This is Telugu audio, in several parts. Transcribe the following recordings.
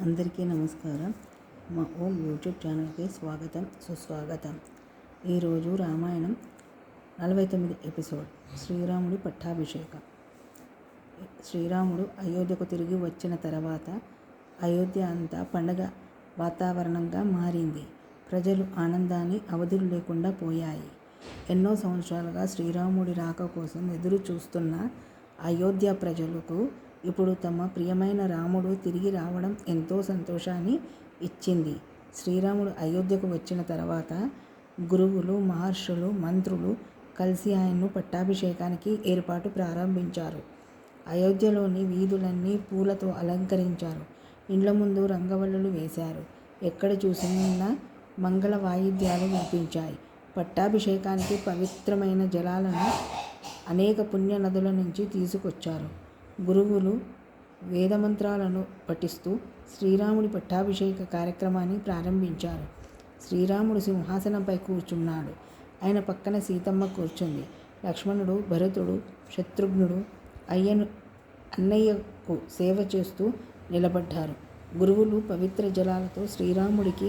అందరికీ నమస్కారం. మా ఓం యూట్యూబ్ ఛానల్కి స్వాగతం, సుస్వాగతం. ఈరోజు రామాయణం 49 ఎపిసోడ్ శ్రీరాముడి పట్టాభిషేకం. శ్రీరాముడు అయోధ్యకు తిరిగి వచ్చిన తర్వాత అయోధ్య అంతా పండగ వాతావరణంగా మారింది. ప్రజలు ఆనందాన్ని అవధులు లేకుండా పోయాయి. ఎన్నో సంవత్సరాలుగా శ్రీరాముడి రాక కోసం ఎదురు చూస్తున్న అయోధ్య ప్రజలకు ఇప్పుడు తమ ప్రియమైన రాముడు తిరిగి రావడం ఎంతో సంతోషాన్ని ఇచ్చింది. శ్రీరాముడు అయోధ్యకు వచ్చిన తర్వాత గురువులు, మహర్షులు, మంత్రులు కలిసి ఆయన్ను పట్టాభిషేకానికి ఏర్పాటు ప్రారంభించారు. అయోధ్యలోని వీధులన్నీ పూలతో అలంకరించారు. ఇండ్ల ముందు రంగవల్లులు వేశారు. ఎక్కడ చూసినా మంగళ వాయిద్యాలు వినిపించాయి. పట్టాభిషేకానికి పవిత్రమైన జలాలను అనేక పుణ్య నదుల నుంచి తీసుకొచ్చారు. గురువులు వేదమంత్రాలను పఠిస్తూ శ్రీరాముడి పట్టాభిషేక కార్యక్రమాన్ని ప్రారంభించారు. శ్రీరాముడు సింహాసనంపై కూర్చున్నాడు. ఆయన పక్కన సీతమ్మ కూర్చుంది. లక్ష్మణుడు, భరతుడు, శత్రుఘ్నుడు అన్నయ్యకు సేవ చేస్తూ నిలబడ్డారు. గురువులు పవిత్ర జలాలతో శ్రీరాముడికి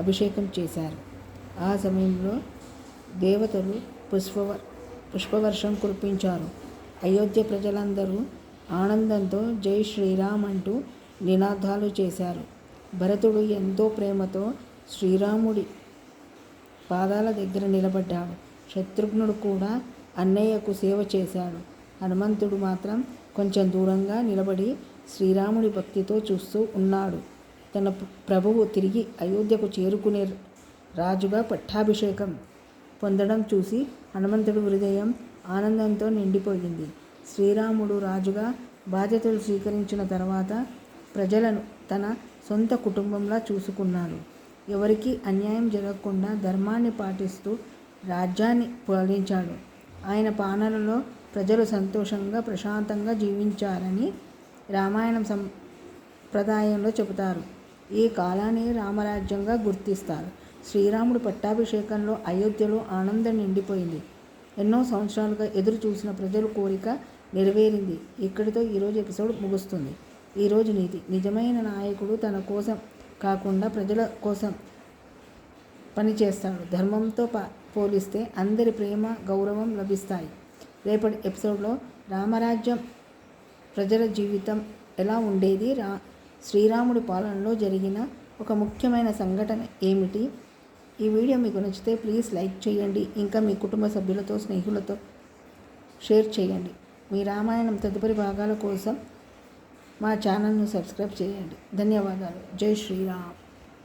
అభిషేకం చేశారు. ఆ సమయంలో దేవతలు పుష్పవర్షం కురిపించారు. అయోధ్య ప్రజలందరూ ఆనందంతో జై శ్రీరామ్ అంటూ నినాదాలు చేశారు. భరతుడు ఎంతో ప్రేమతో శ్రీరాముడి పాదాల దగ్గర నిలబడ్డాడు. శత్రుఘ్నుడు కూడా అన్నయ్యకు సేవ చేశాడు. హనుమంతుడు మాత్రం కొంచెం దూరంగా నిలబడి శ్రీరాముడి భక్తితో చూస్తూ ఉన్నాడు. తన ప్రభువు తిరిగి అయోధ్యకు చేరుకునే రాజుగా పట్టాభిషేకం పొందడం చూసి హనుమంతుడి హృదయం ఆనందంతో నిండిపోయింది. శ్రీరాముడు రాజుగా బాధ్యతలు స్వీకరించిన తర్వాత ప్రజలను తన సొంత కుటుంబంలా చూసుకున్నాడు. ఎవరికీ అన్యాయం జరగకుండా ధర్మాన్ని పాటిస్తూ రాజ్యాన్ని పాలించాడు. ఆయన పాలనలో ప్రజలు సంతోషంగా, ప్రశాంతంగా జీవించారని రామాయణం సంప్రదాయంలో చెబుతారు. ఈ కాలాన్ని రామరాజ్యంగా గుర్తిస్తారు. శ్రీరాముడు పట్టాభిషేకంలో అయోధ్యలో ఆనందం నిండిపోయింది. ఎన్నో సంవత్సరాలుగా ఎదురు చూసిన ప్రజల కోరిక నెరవేరింది. ఇక్కడితో ఈరోజు ఎపిసోడ్ ముగుస్తుంది. ఈరోజు నీతి: నిజమైన నాయకుడు తన కోసం కాకుండా ప్రజల కోసం పనిచేస్తాడు. ధర్మంతో పోలిస్తే అందరి ప్రేమ, గౌరవం లభిస్తాయి. రేపటి ఎపిసోడ్లో రామరాజ్యం ప్రజల జీవితం ఎలా ఉండేది, శ్రీరాముడి పాలనలో జరిగిన ఒక ముఖ్యమైన సంఘటన ఏమిటి? ఈ వీడియో మీకు నచ్చితే ప్లీజ్ లైక్ చేయండి. ఇంకా మీ కుటుంబ సభ్యులతో, స్నేహితులతో షేర్ చేయండి. మీ రామాయణం తదుపరి భాగాల కోసం మా ఛానల్ను సబ్స్క్రైబ్ చేయండి. ధన్యవాదాలు. జై శ్రీరామ్.